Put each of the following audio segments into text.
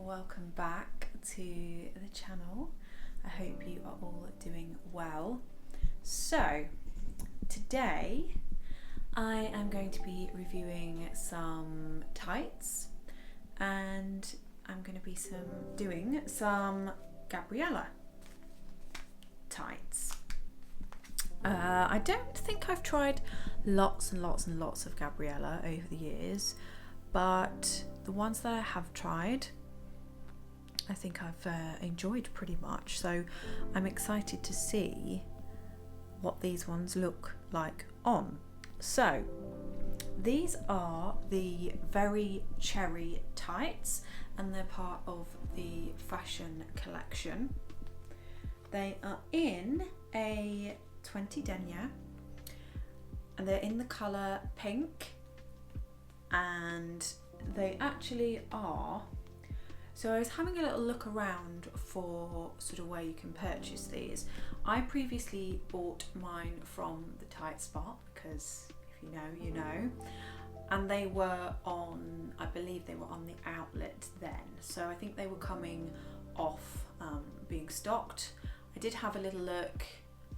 welcome back to the channel. I hope you are all doing well. So today I am going to be reviewing some tights and I'm going to be doing some Gabriella tights. I don't think I've tried lots and lots of Gabriella over the years, but the ones that I have tried I think I've enjoyed pretty much, so I'm excited to see what these ones look like on. So these are the Very Cherry tights and they're part of the fashion collection. They are in a 20 denier and they're in the colour pink, and they actually are. So I was having a little look around for sort of where you can purchase these. I previously bought mine from the Tight Spot because if you know, you know. And they were on, I believe they were on the outlet then. So I think they were coming off being stocked. I did have a little look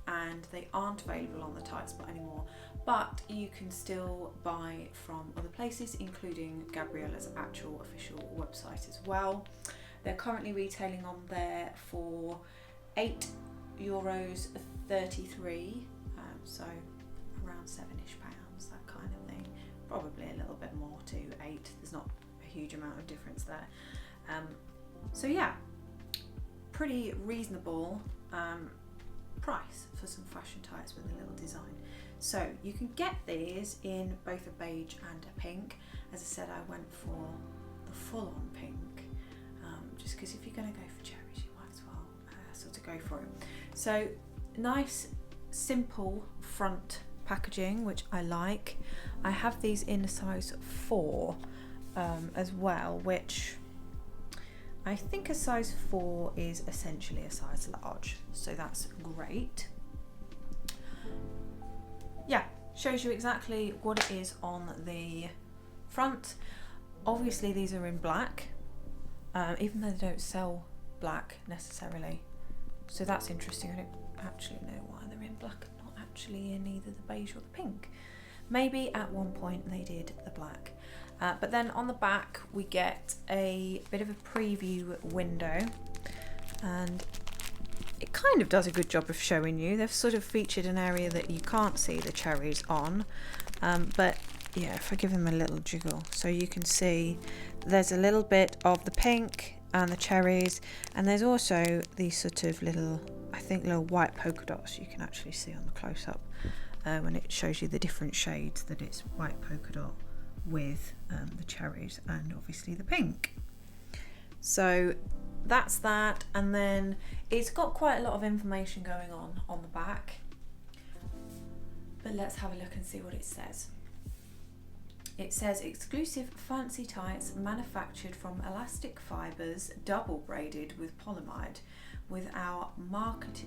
and they aren't available on the Tight Spot anymore, but you can still buy from other places, including Gabriella's actual official website as well. They're currently retailing on there for €8.33, so around £7ish, that kind of thing. Probably a little bit more to 8. There's not a huge amount of difference there. So yeah, pretty reasonable price for some fashion tights with a little design. So you can get these in both a beige and a pink. As I said, I went for the full-on pink, just because if you're going to go for cherries, you might as well sort of go for it. So nice, simple front packaging, which I like. I have these in a size 4 as well, which I think a size 4 is essentially a size large, so that's great. Yeah, shows you exactly what it is on the front. Obviously these are in black, even though they don't sell black necessarily, so that's interesting. I don't actually know why they're in black and not actually in either the beige or the pink. Maybe at one point they did the black. But then on the back we get a bit of a preview window, and it kind of does a good job of showing you. They've sort of featured an area that you can't see the cherries on, but yeah, if I give them a little jiggle, so you can see there's a little bit of the pink and the cherries, and there's also these sort of little, I think, little white polka dots you can actually see on the close-up when it shows you the different shades that it's white polka dot with the cherries and obviously the pink. So that's that, and then it's got quite a lot of information going on the back, but let's have a look and see what it says. It says exclusive fancy tights manufactured from elastic fibres, double braided with polyamide, with our marked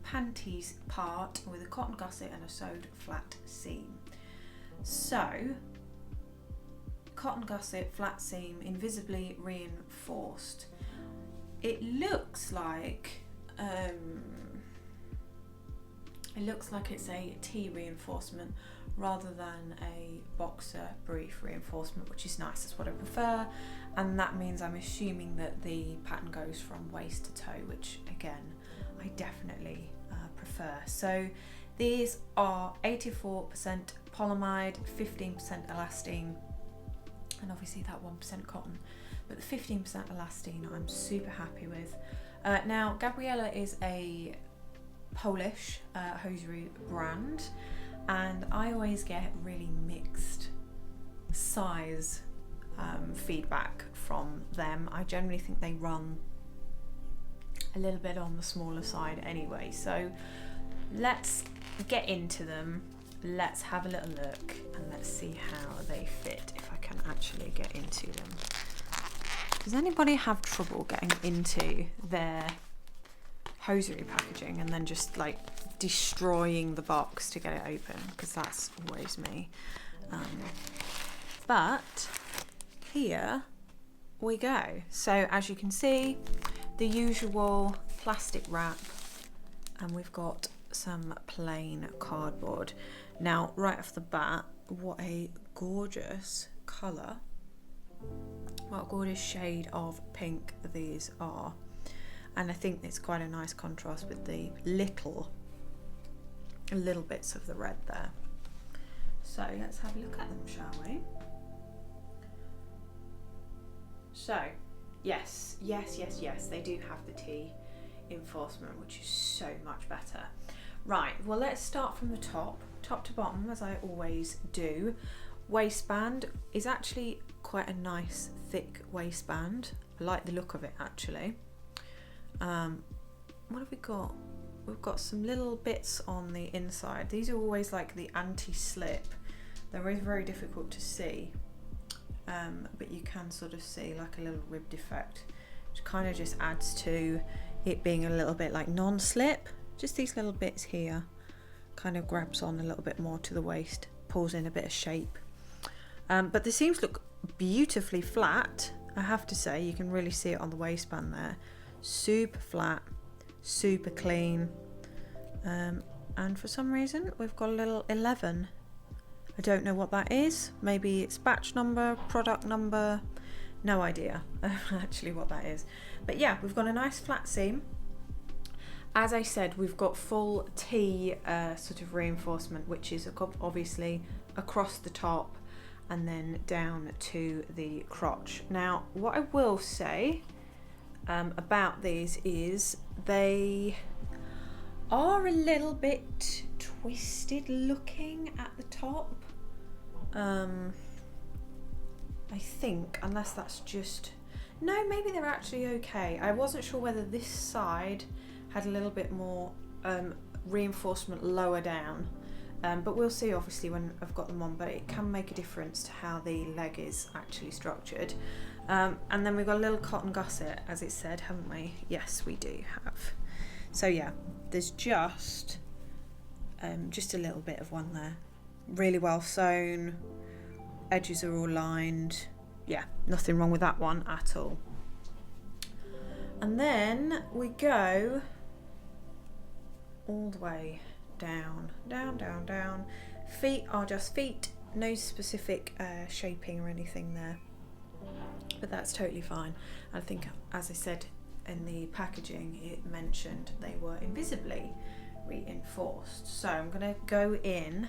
panties part with a cotton gusset and a sewed flat seam. So cotton gusset, flat seam, invisibly reinforced. It looks like it's a T reinforcement rather than a boxer brief reinforcement, which is nice. That's what I prefer, and that means I'm assuming that the pattern goes from waist to toe, which again I definitely prefer. So these are 84% polyamide, 15% elastane, and obviously that 1% cotton, but the 15% elastane I'm super happy with. Now Gabriella is a Polish hosiery brand, and I always get really mixed size feedback from them. I generally think they run a little bit on the smaller side anyway, so let's get into them. Let's have a little look and let's see how they fit, if I can actually get into them. Does anybody have trouble getting into their hosiery packaging and then just like destroying the box to get it open? Because that's always me. But here we go. So as you can see, the usual plastic wrap, and we've got some plain cardboard. Now, right off the bat, what a gorgeous colour. What a gorgeous shade of pink these are. And I think it's quite a nice contrast with the little bits of the red there. So let's have a look at them, shall we? So, yes, they do have the T enforcement, which is so much better. Right, well, let's start from the top to bottom, as I always do. Waistband is actually quite a nice thick waistband. I like the look of it, actually. What have we got? We've got some little bits on the inside. These are always like the anti-slip. They're always very difficult to see, but you can sort of see like a little ribbed effect, which kind of just adds to it being a little bit like non-slip. Just these little bits here kind of grabs on a little bit more to the waist, pulls in a bit of shape. But the seams look beautifully flat, I have to say. You can really see it on the waistband there. Super flat, super clean, and for some reason we've got a little 11. I don't know what that is. Maybe it's batch number, product number, no idea actually what that is. But yeah, we've got a nice flat seam. As I said, we've got full T sort of reinforcement, which is obviously across the top and then down to the crotch. Now, what I will say about these is they are a little bit twisted looking at the top. I think, unless that's just... No, maybe they're actually okay. I wasn't sure whether this side had a little bit more reinforcement lower down. But we'll see obviously when I've got them on, but it can make a difference to how the leg is actually structured. And then we've got a little cotton gusset, as it said, haven't we? Yes, we do have. So yeah, there's just a little bit of one there. Really well sewn, edges are all lined. Yeah, nothing wrong with that one at all. And then we go all the way down. Feet are just feet, no specific shaping or anything there, but that's totally fine. I think, as I said in the packaging, it mentioned they were invisibly reinforced. So I'm going to go in.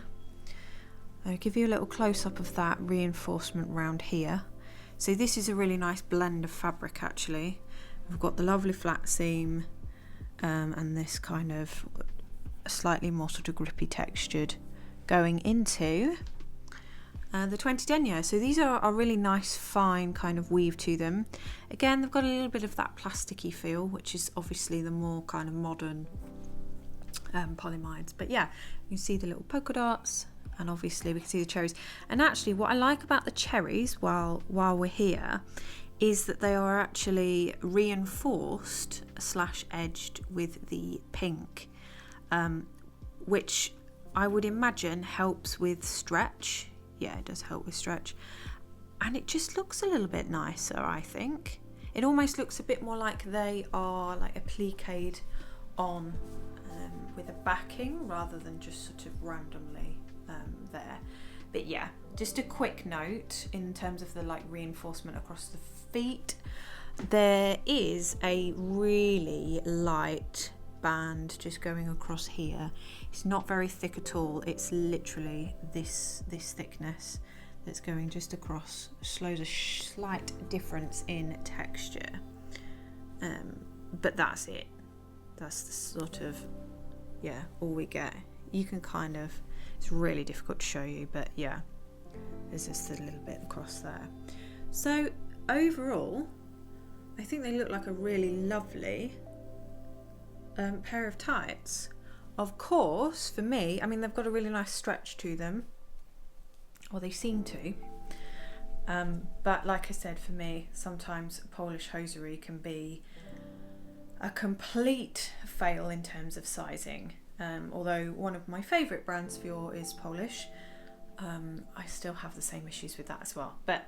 I'll give you a little close-up of that reinforcement round here. So this is a really nice blend of fabric actually. We've got the lovely flat seam and this kind of slightly more sort of grippy textured going into the 20 denier. So these are a really nice fine kind of weave to them. Again, they've got a little bit of that plasticky feel, which is obviously the more kind of modern polyamides. But yeah, you can see the little polka dots, and obviously we can see the cherries. And actually what I like about the cherries while we're here is that they are actually reinforced / edged with the pink, which I would imagine helps with stretch. Yeah, it does help with stretch. And it just looks a little bit nicer, I think. It almost looks a bit more like they are like appliqued on with a backing rather than just sort of randomly there. But yeah, just a quick note in terms of the like reinforcement across the feet. There is a really light band just going across here. It's not very thick at all. It's literally this thickness that's going just across. Shows a slight difference in texture, but that's it. That's the sort of, yeah, all we get. You can kind of, it's really difficult to show you, but yeah, there's just a little bit across there. So overall, I think they look like a really lovely pair of tights. Of course, for me, I mean, they've got a really nice stretch to them, or they seem to. But like I said, for me, sometimes Polish hosiery can be a complete fail in terms of sizing. Although one of my favourite brands for is Polish, I still have the same issues with that as well. But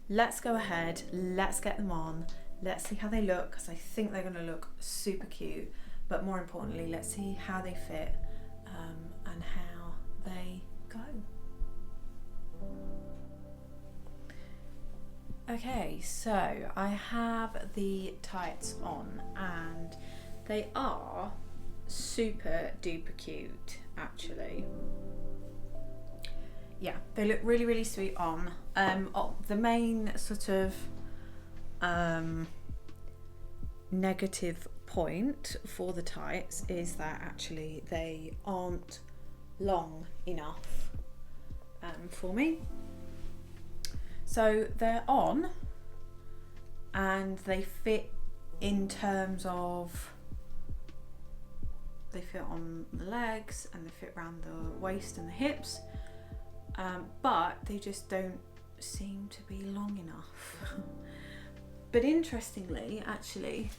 let's go ahead, let's get them on, let's see how they look, because I think they're going to look super cute, but more importantly, let's see how they fit and how they go. Okay, so I have the tights on and they are super duper cute actually. Yeah, they look really, really sweet on. The main sort of negative point for the tights is that actually they aren't long enough for me. So they're on and they fit in terms of they fit on the legs and they fit around the waist and the hips, but they just don't seem to be long enough. But interestingly, actually,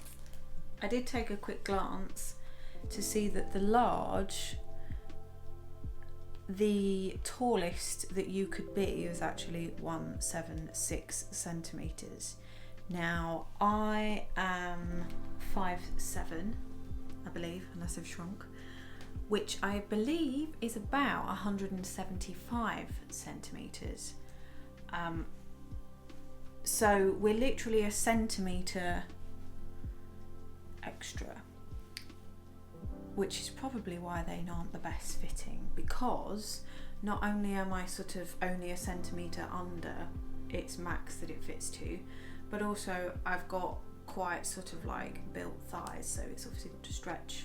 I did take a quick glance to see that the large, the tallest that you could be is actually 176 centimeters. Now I am 5'7", I believe, unless I've shrunk, which I believe is about 175 centimeters. So we're literally a centimetre extra, which is probably why they aren't the best fitting, because not only am I sort of only a centimetre under its max that it fits to, but also I've got quite sort of like built thighs, so it's obviously got to stretch,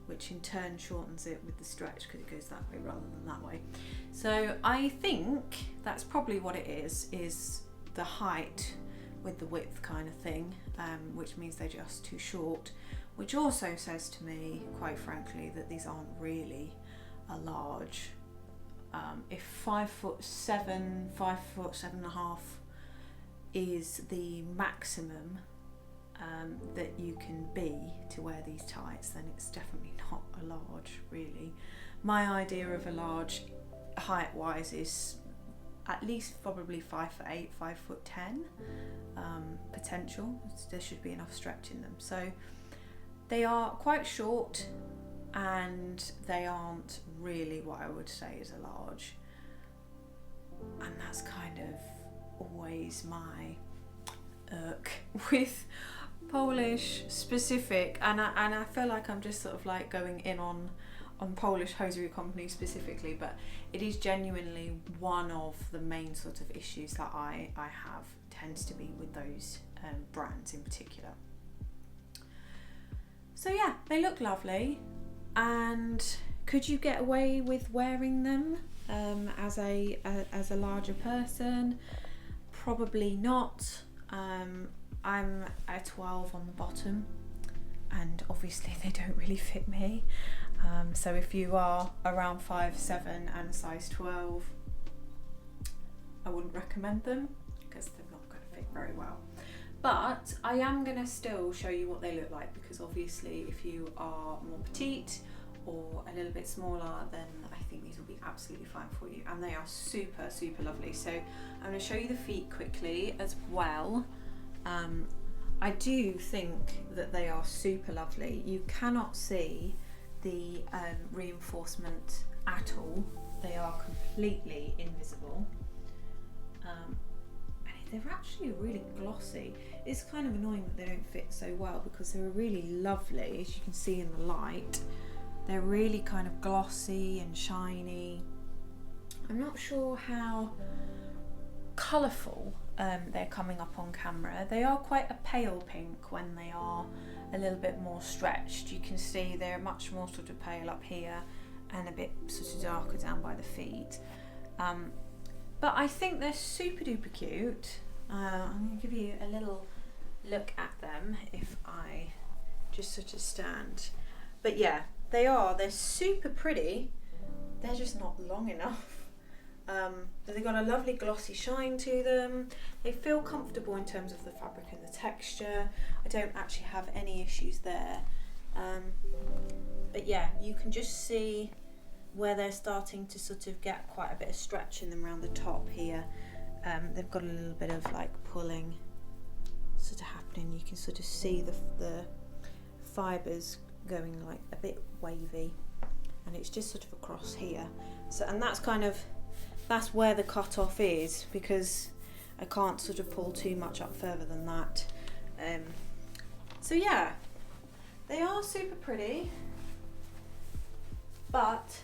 which in turn shortens it with the stretch because it goes that way rather than that way. So I think that's probably what it is the height with the width kind of thing, which means they're just too short, which also says to me, quite frankly, that these aren't really a large. If 5'7", 5'7.5" is the maximum that you can be to wear these tights, then it's definitely not a large, really. My idea of a large height wise is at least probably 5'8", 5'10", potential. There should be enough stretch in them. So they are quite short and they aren't really what I would say is a large, and that's kind of always my irk with Polish specific, and I feel like I'm just sort of like going in on Polish hosiery companies specifically, but it is genuinely one of the main sort of issues that I have, tends to be with those brands in particular. So yeah, they look lovely, and could you get away with wearing them as a larger person? Probably not. I'm a 12 on the bottom, and obviously they don't really fit me. So if you are around 5'7" and size 12, I wouldn't recommend them because they're not going to fit very well. But I am going to still show you what they look like, because obviously if you are more petite or a little bit smaller, then I think these will be absolutely fine for you, and they are super, super lovely. So I'm going to show you the feet quickly as well. I do think that they are super lovely. You cannot see the reinforcement at all. They are completely invisible. And they're actually really glossy. It's kind of annoying that they don't fit so well, because they're really lovely, as you can see in the light. They're really kind of glossy and shiny. I'm not sure how colourful they're coming up on camera. They are quite a pale pink when they are a little bit more stretched. You can see they're much more sort of pale up here and a bit sort of darker down by the feet. But I think they're super duper cute. I'm going to give you a little look at them if I just sort of stand. But yeah, they're super pretty. They're just not long enough. They've got a lovely glossy shine to them. They feel comfortable in terms of the fabric and the texture. I don't actually have any issues there. But yeah, you can just see where they're starting to sort of get quite a bit of stretch in them around the top here. they've got a little bit of like pulling sort of happening. You can sort of see the fibres going like a bit wavy, and it's just sort of across here. So, and that's where the cut off is, because I can't sort of pull too much up further than that. So yeah, they are super pretty, but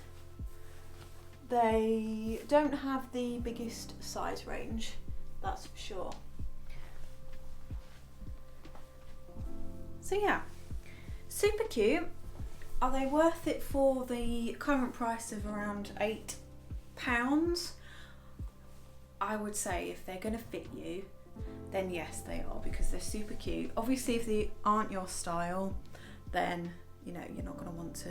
they don't have the biggest size range, that's for sure. So yeah, super cute. Are they worth it for the current price of around £8? I would say if they're going to fit you, then yes they are, because they're super cute. Obviously if they aren't your style, then you know you're not going to want to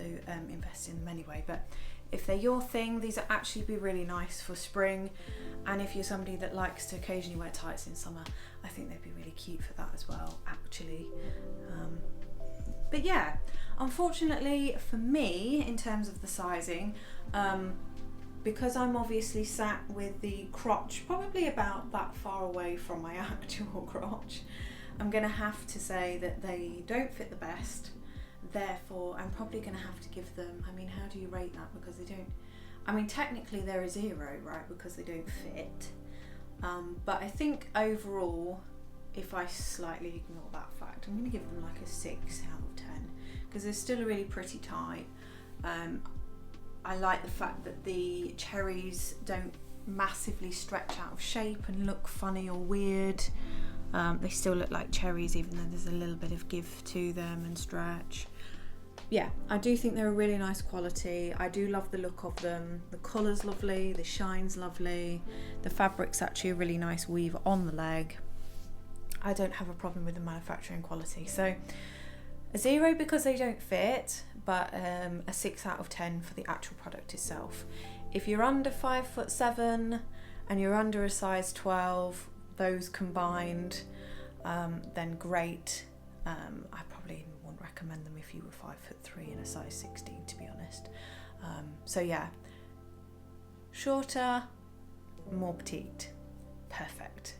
invest in them anyway, but if they're your thing, these are actually be really nice for spring. And if you're somebody that likes to occasionally wear tights in summer, I think they'd be really cute for that as well, actually. But yeah, unfortunately for me, in terms of the sizing, because I'm obviously sat with the crotch probably about that far away from my actual crotch, I'm going to have to say that they don't fit the best. Therefore, I'm probably going to have to give them, I mean, how do you rate that? Because they don't, I mean, technically they're a 0, right? Because they don't fit. But I think overall, if I slightly ignore that fact, I'm going to give them like a 6 out of 10, because they're still a really pretty tie. I like the fact that the cherries don't massively stretch out of shape and look funny or weird. They still look like cherries, even though there's a little bit of give to them and stretch. Yeah, I do think they're a really nice quality. I do love the look of them. The colour's lovely, the shine's lovely. The fabric's actually a really nice weave on the leg. I don't have a problem with the manufacturing quality. So a 0 because they don't fit, but a 6 out of 10 for the actual product itself. If you're under 5'7" and you're under a size 12, those combined, then great. I probably wouldn't recommend them if you were 5'3" and a size 16, to be honest. So yeah, shorter, more petite, perfect.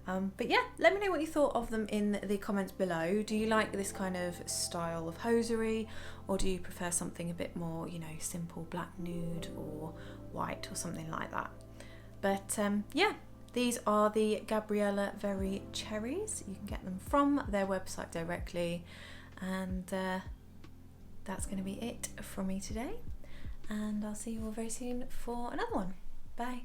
But yeah, let me know what you thought of them in the comments below. Do you like this kind of style of hosiery, or do you prefer something a bit more, you know, simple black nude or white or something like that? But yeah, these are the Gabriella Very Cherries. You can get them from their website directly. And that's going to be it from me today. And I'll see you all very soon for another one. Bye.